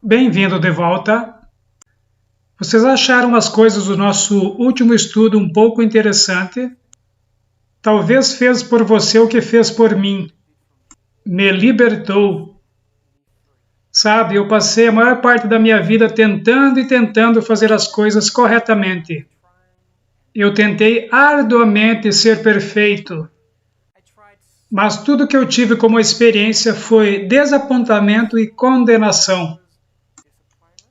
Bem-vindo de volta. Vocês acharam as coisas do nosso último estudo um pouco interessante? Talvez fez por você o que fez por mim. Me libertou. Sabe, eu passei a maior parte da minha vida tentando fazer as coisas corretamente. Eu tentei arduamente ser perfeito. Mas tudo que eu tive como experiência foi desapontamento e condenação.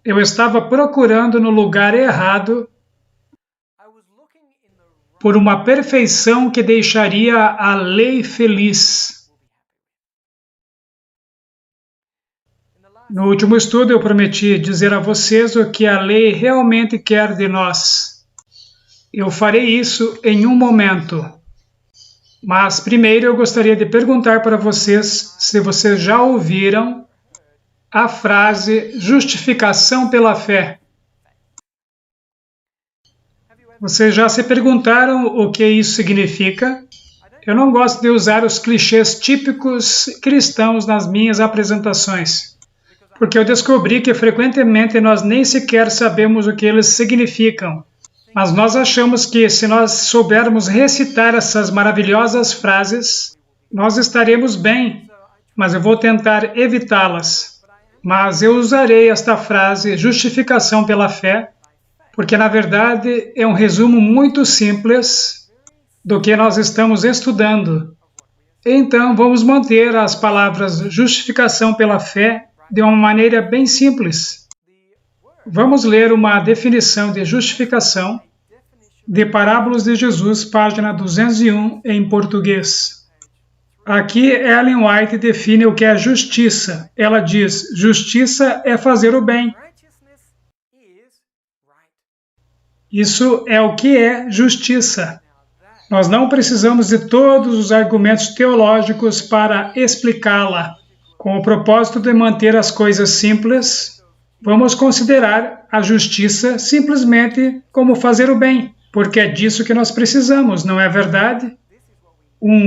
Eu estava procurando no lugar errado por uma perfeição que deixaria a lei feliz. No último estudo eu prometi dizer a vocês o que a lei realmente quer de nós. Eu farei isso em um momento. Mas primeiro eu gostaria de perguntar para vocês se vocês já ouviram a frase justificação pela fé. Vocês já se perguntaram o que isso significa? Eu não gosto de usar os clichês típicos cristãos nas minhas apresentações, porque eu descobri que frequentemente nós nem sequer sabemos o que eles significam. Mas nós achamos que se nós soubermos recitar essas maravilhosas frases, nós estaremos bem, mas eu vou tentar evitá-las. Mas eu usarei esta frase, justificação pela fé, porque na verdade é um resumo muito simples do que nós estamos estudando. Então vamos manter as palavras justificação pela fé de uma maneira bem simples. Vamos ler uma definição de justificação de Parábolas de Jesus, página 201, em português. Aqui, Ellen White define o que é justiça. Ela diz, justiça é fazer o bem. Isso é o que é justiça. Nós não precisamos de todos os argumentos teológicos para explicá-la. Com o propósito de manter as coisas simples, vamos considerar a justiça simplesmente como fazer o bem, porque é disso que nós precisamos, não é verdade?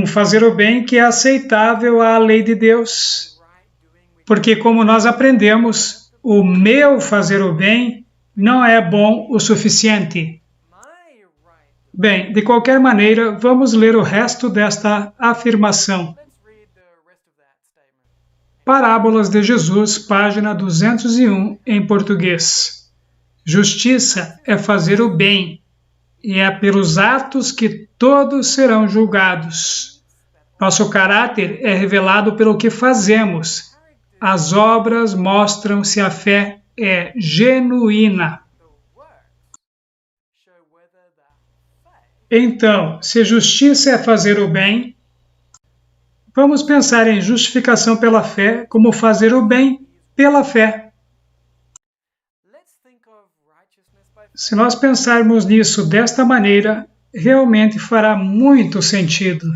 Fazer o bem que é aceitável à lei de Deus. Porque como nós aprendemos, o meu fazer o bem não é bom o suficiente. Bem, de qualquer maneira, vamos ler o resto desta afirmação. Parábolas de Jesus, página 201, em português. Justiça é fazer o bem, e é pelos atos que todos serão julgados. Nosso caráter é revelado pelo que fazemos. As obras mostram se a fé é genuína. Então, se justiça é fazer o bem, vamos pensar em justificação pela fé como fazer o bem pela fé. Se nós pensarmos nisso desta maneira, realmente fará muito sentido.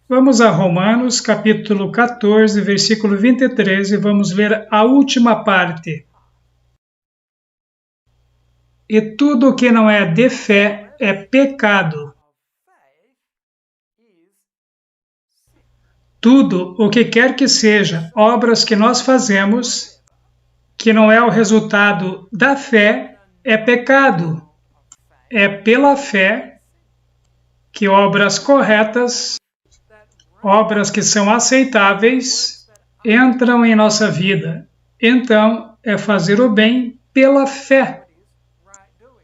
Vamos a Romanos, capítulo 14, versículo 23, e vamos ler a última parte. E tudo o que não é de fé é pecado. Tudo o que quer que seja obras que nós fazemos, que não é o resultado da fé, é pecado. É pela fé que obras corretas, obras que são aceitáveis, entram em nossa vida. Então, é fazer o bem pela fé.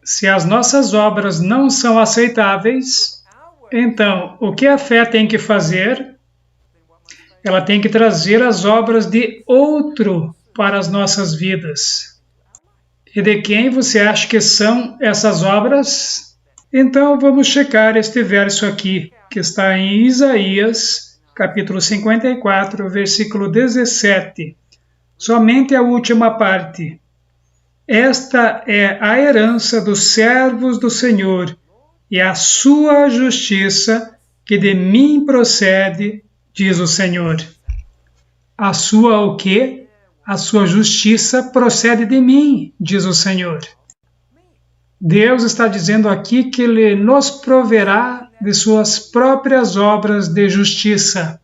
Se as nossas obras não são aceitáveis, então, o que a fé tem que fazer? Ela tem que trazer as obras de outro para as nossas vidas. E de quem você acha que são essas obras? Então vamos checar este verso aqui, que está em Isaías, capítulo 54, versículo 17. Somente a última parte. Esta é a herança dos servos do Senhor, e a sua justiça que de mim procede, diz o Senhor. A sua o quê? A sua justiça procede de mim, diz o Senhor. Deus está dizendo aqui que Ele nos proverá de suas próprias obras de justiça.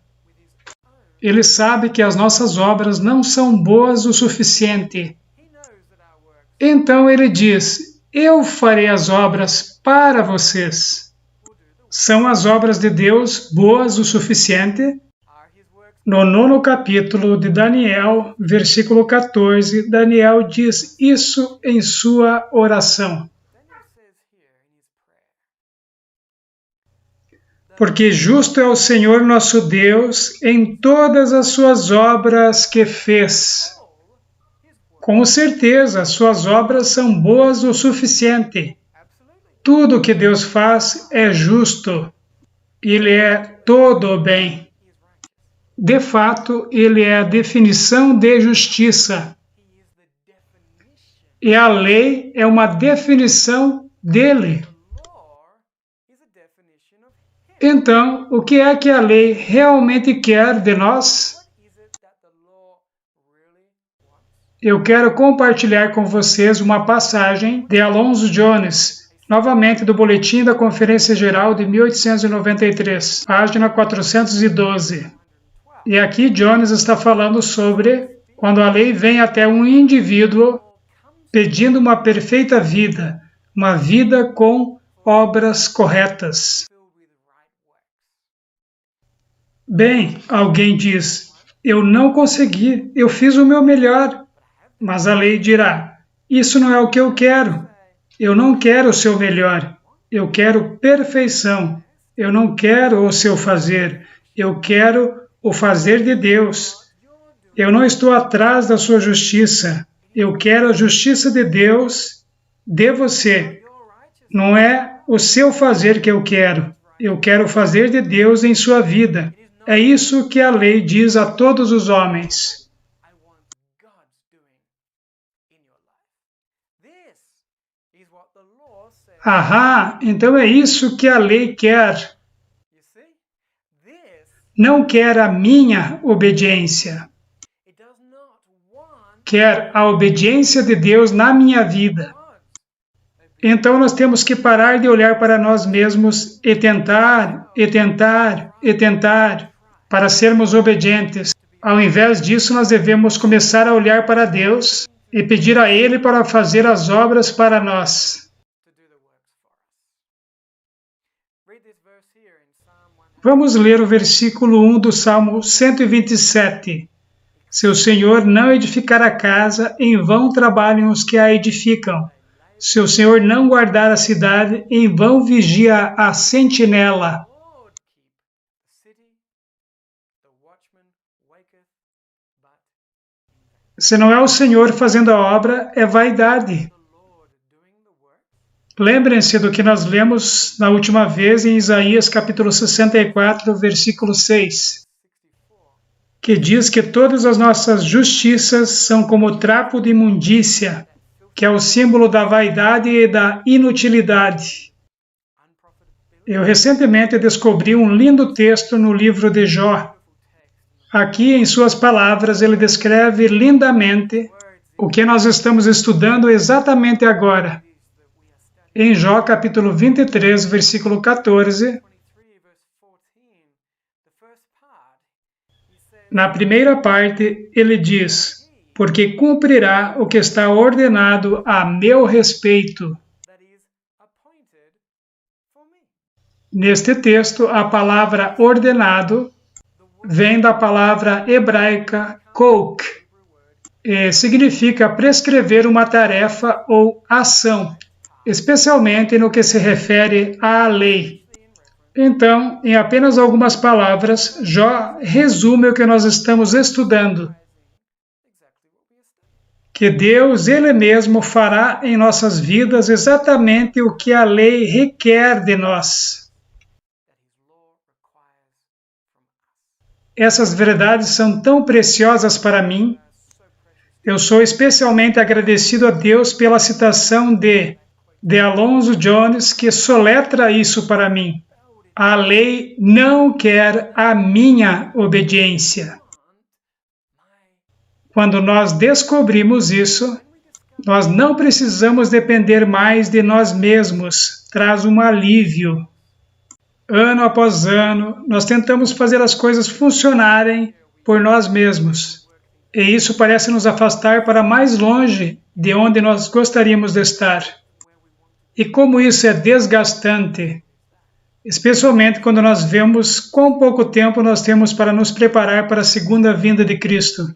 Ele sabe que as nossas obras não são boas o suficiente. Então ele diz: eu farei as obras para vocês. São as obras de Deus boas o suficiente? No 9º capítulo de Daniel, versículo 14, Daniel diz isso em sua oração. Porque justo é o Senhor nosso Deus em todas as suas obras que fez. Com certeza, suas obras são boas o suficiente. Tudo que Deus faz é justo. Ele é todo o bem. De fato, ele é a definição de justiça. E a lei é uma definição dele. Então, o que é que a lei realmente quer de nós? Eu quero compartilhar com vocês uma passagem de Alonzo Jones, novamente do Boletim da Conferência Geral de 1893, página 412. E aqui Jones está falando sobre quando a lei vem até um indivíduo pedindo uma perfeita vida, uma vida com obras corretas. Bem, alguém diz, eu não consegui, eu fiz o meu melhor. Mas a lei dirá, isso não é o que eu quero. Eu não quero o seu melhor. Eu quero perfeição. Eu não quero o seu fazer. Eu quero o fazer de Deus. Eu não estou atrás da sua justiça. Eu quero a justiça de Deus de você. Não é o seu fazer que eu quero. Eu quero o fazer de Deus em sua vida. É isso que a lei diz a todos os homens. Ahá, então é isso que a lei quer. Não quer a minha obediência. Quer a obediência de Deus na minha vida. Então nós temos que parar de olhar para nós mesmos e tentar para sermos obedientes. Ao invés disso, nós devemos começar a olhar para Deus e pedir a Ele para fazer as obras para nós. Vamos ler o versículo 1 do Salmo 127. Se o Senhor não edificar a casa, em vão trabalham os que a edificam. Se o Senhor não guardar a cidade, em vão vigia a sentinela. Se não é o Senhor fazendo a obra, é vaidade. Lembrem-se do que nós lemos na última vez em Isaías capítulo 64, versículo 6, que diz que todas as nossas justiças são como trapo de imundícia, que é o símbolo da vaidade e da inutilidade. Eu recentemente descobri um lindo texto no livro de Jó. Aqui, em suas palavras, ele descreve lindamente o que nós estamos estudando exatamente agora. Em Jó, capítulo 23, versículo 14, na primeira parte, ele diz, porque cumprirá o que está ordenado a meu respeito. Neste texto, a palavra ordenado vem da palavra hebraica kouk, e significa prescrever uma tarefa ou ação, especialmente no que se refere à lei. Então, em apenas algumas palavras, Jó resume o que nós estamos estudando. Que Deus, Ele mesmo, fará em nossas vidas exatamente o que a lei requer de nós. Essas verdades são tão preciosas para mim. Eu sou especialmente agradecido a Deus pela citação de Alonzo Jones, que soletra isso para mim. A lei não quer a minha obediência. Quando nós descobrimos isso, nós não precisamos depender mais de nós mesmos. Traz um alívio. Ano após ano, nós tentamos fazer as coisas funcionarem por nós mesmos. E isso parece nos afastar para mais longe de onde nós gostaríamos de estar. E como isso é desgastante, especialmente quando nós vemos quão pouco tempo nós temos para nos preparar para a segunda vinda de Cristo.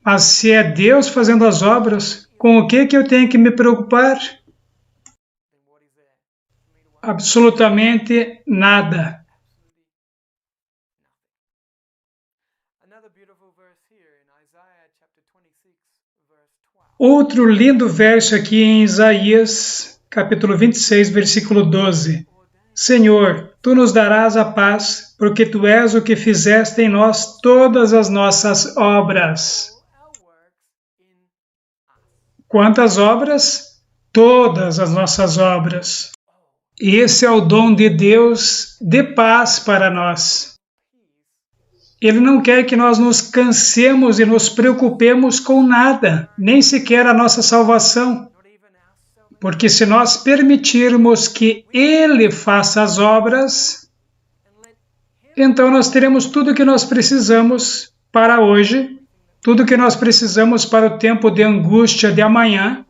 Mas se é Deus fazendo as obras, com o que eu tenho que me preocupar? Absolutamente nada. Outro lindo verso aqui em Isaías, capítulo 26, versículo 12. Senhor, Tu nos darás a paz, porque Tu és o que fizeste em nós todas as nossas obras. Quantas obras? Todas as nossas obras. Esse é o dom de Deus de paz para nós. Ele não quer que nós nos cansemos e nos preocupemos com nada, nem sequer a nossa salvação. Porque se nós permitirmos que Ele faça as obras, então nós teremos tudo o que nós precisamos para hoje, tudo o que nós precisamos para o tempo de angústia de amanhã,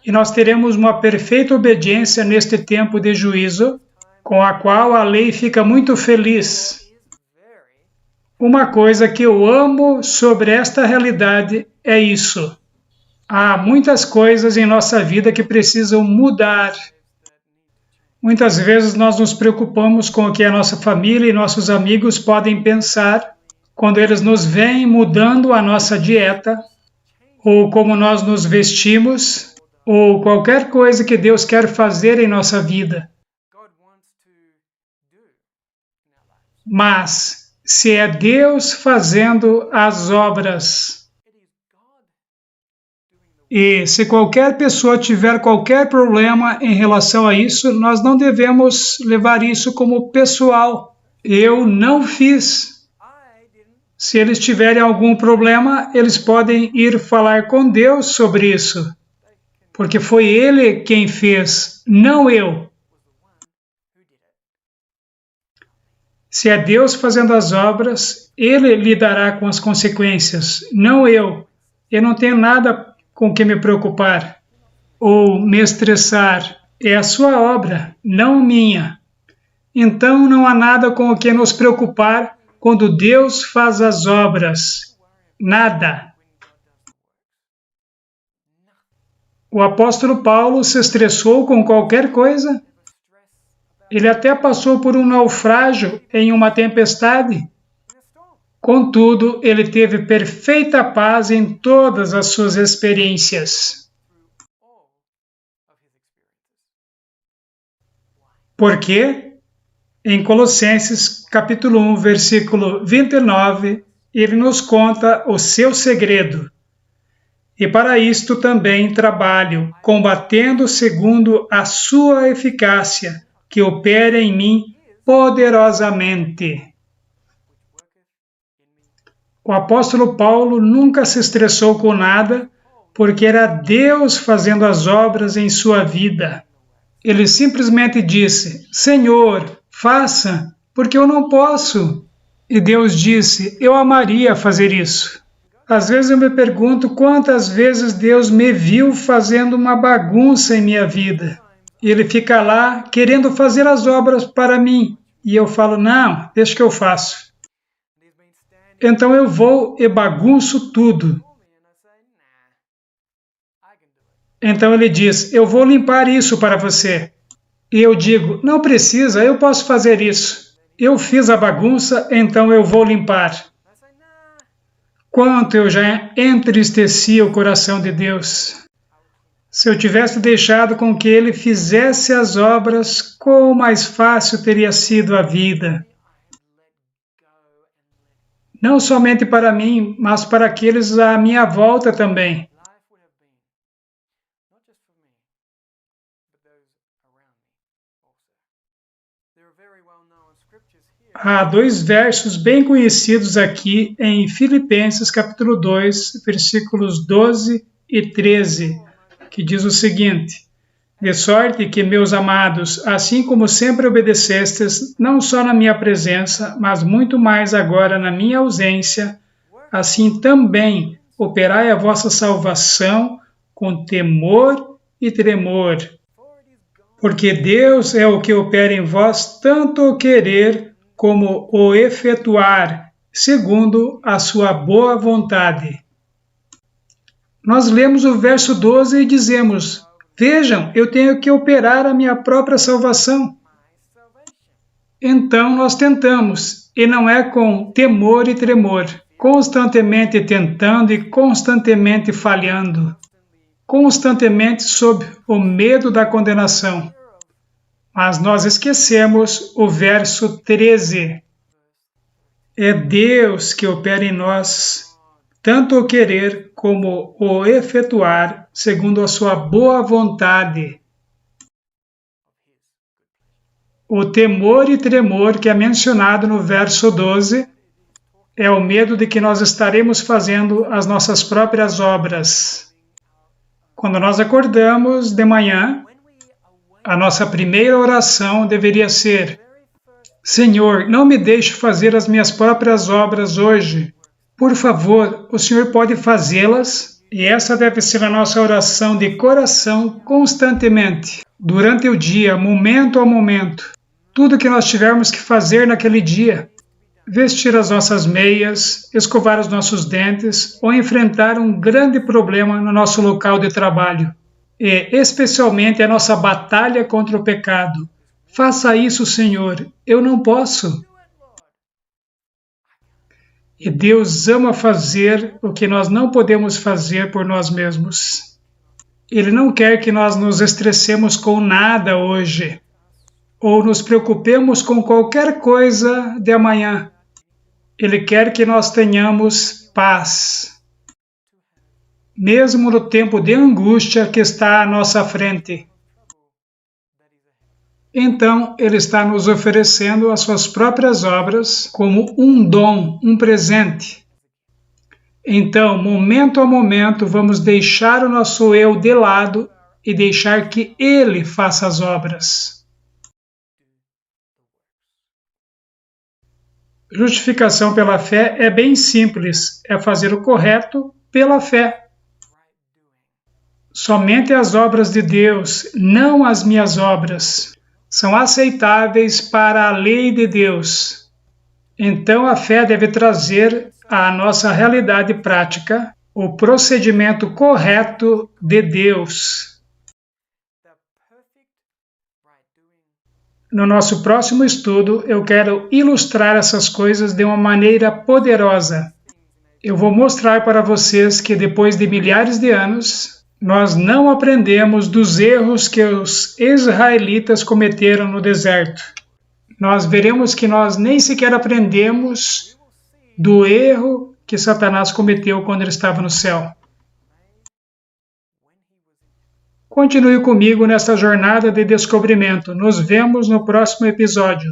e nós teremos uma perfeita obediência neste tempo de juízo, com a qual a lei fica muito feliz. Uma coisa que eu amo sobre esta realidade é isso. Há muitas coisas em nossa vida que precisam mudar. Muitas vezes nós nos preocupamos com o que a nossa família e nossos amigos podem pensar quando eles nos veem mudando a nossa dieta, ou como nós nos vestimos, ou qualquer coisa que Deus quer fazer em nossa vida. Mas, se é Deus fazendo as obras, e se qualquer pessoa tiver qualquer problema em relação a isso, nós não devemos levar isso como pessoal. Eu não fiz. Se eles tiverem algum problema, eles podem ir falar com Deus sobre isso. Porque foi Ele quem fez, não eu. Se é Deus fazendo as obras, Ele lidará com as consequências, não eu. Eu não tenho nada com que me preocupar ou me estressar. É a sua obra, não minha. Então não há nada com o que nos preocupar quando Deus faz as obras. Nada. O apóstolo Paulo se estressou com qualquer coisa? Ele até passou por um naufrágio em uma tempestade. Contudo, ele teve perfeita paz em todas as suas experiências. Por quê? Em Colossenses, capítulo 1, versículo 29, ele nos conta o seu segredo. E para isto também trabalho, combatendo segundo a sua eficácia, que opera em mim poderosamente. O apóstolo Paulo nunca se estressou com nada, porque era Deus fazendo as obras em sua vida. Ele simplesmente disse, Senhor, faça, porque eu não posso. E Deus disse, eu amaria fazer isso. Às vezes eu me pergunto quantas vezes Deus me viu fazendo uma bagunça em minha vida. E Ele fica lá querendo fazer as obras para mim. E eu falo, não, deixa que eu faço. Então eu vou e bagunço tudo. Então Ele diz, eu vou limpar isso para você. E eu digo, não precisa, eu posso fazer isso. Eu fiz a bagunça, então eu vou limpar. Quanto eu já entristeci o coração de Deus. Se eu tivesse deixado com que Ele fizesse as obras, quão mais fácil teria sido a vida. Não somente para mim, mas para aqueles à minha volta também. Há dois versos bem conhecidos aqui em Filipenses capítulo 2, versículos 12 e 13, que diz o seguinte, De sorte que, meus amados, assim como sempre obedecestes, não só na minha presença, mas muito mais agora na minha ausência, assim também operai a vossa salvação com temor e tremor. Porque Deus é o que opera em vós tanto o querer como o efetuar, segundo a sua boa vontade. Nós lemos o verso 12 e dizemos: vejam, eu tenho que operar a minha própria salvação. Então nós tentamos, e não é com temor e tremor, constantemente tentando e constantemente falhando, constantemente sob o medo da condenação. Mas nós esquecemos o verso 13. É Deus que opera em nós tanto o querer como o efetuar, segundo a sua boa vontade. O temor e tremor que é mencionado no verso 12 é o medo de que nós estaremos fazendo as nossas próprias obras. Quando nós acordamos de manhã, a nossa primeira oração deveria ser: Senhor, não me deixe fazer as minhas próprias obras hoje. Por favor, o Senhor pode fazê-las, e essa deve ser a nossa oração de coração constantemente, durante o dia, momento a momento. Tudo que nós tivermos que fazer naquele dia, vestir as nossas meias, escovar os nossos dentes ou enfrentar um grande problema no nosso local de trabalho, e especialmente a nossa batalha contra o pecado. Faça isso, Senhor, eu não posso. E Deus ama fazer o que nós não podemos fazer por nós mesmos. Ele não quer que nós nos estressemos com nada hoje, ou nos preocupemos com qualquer coisa de amanhã. Ele quer que nós tenhamos paz, mesmo no tempo de angústia que está à nossa frente. Então, Ele está nos oferecendo as suas próprias obras como um dom, um presente. Então, momento a momento, vamos deixar o nosso eu de lado e deixar que Ele faça as obras. Justificação pela fé é bem simples, é fazer o correto pela fé. Somente as obras de Deus, não as minhas obras, são aceitáveis para a lei de Deus. Então a fé deve trazer à nossa realidade prática o procedimento correto de Deus. No nosso próximo estudo, eu quero ilustrar essas coisas de uma maneira poderosa. Eu vou mostrar para vocês que depois de milhares de anos, nós não aprendemos dos erros que os israelitas cometeram no deserto. Nós veremos que nós nem sequer aprendemos do erro que Satanás cometeu quando ele estava no céu. Continue comigo nesta jornada de descobrimento. Nos vemos no próximo episódio.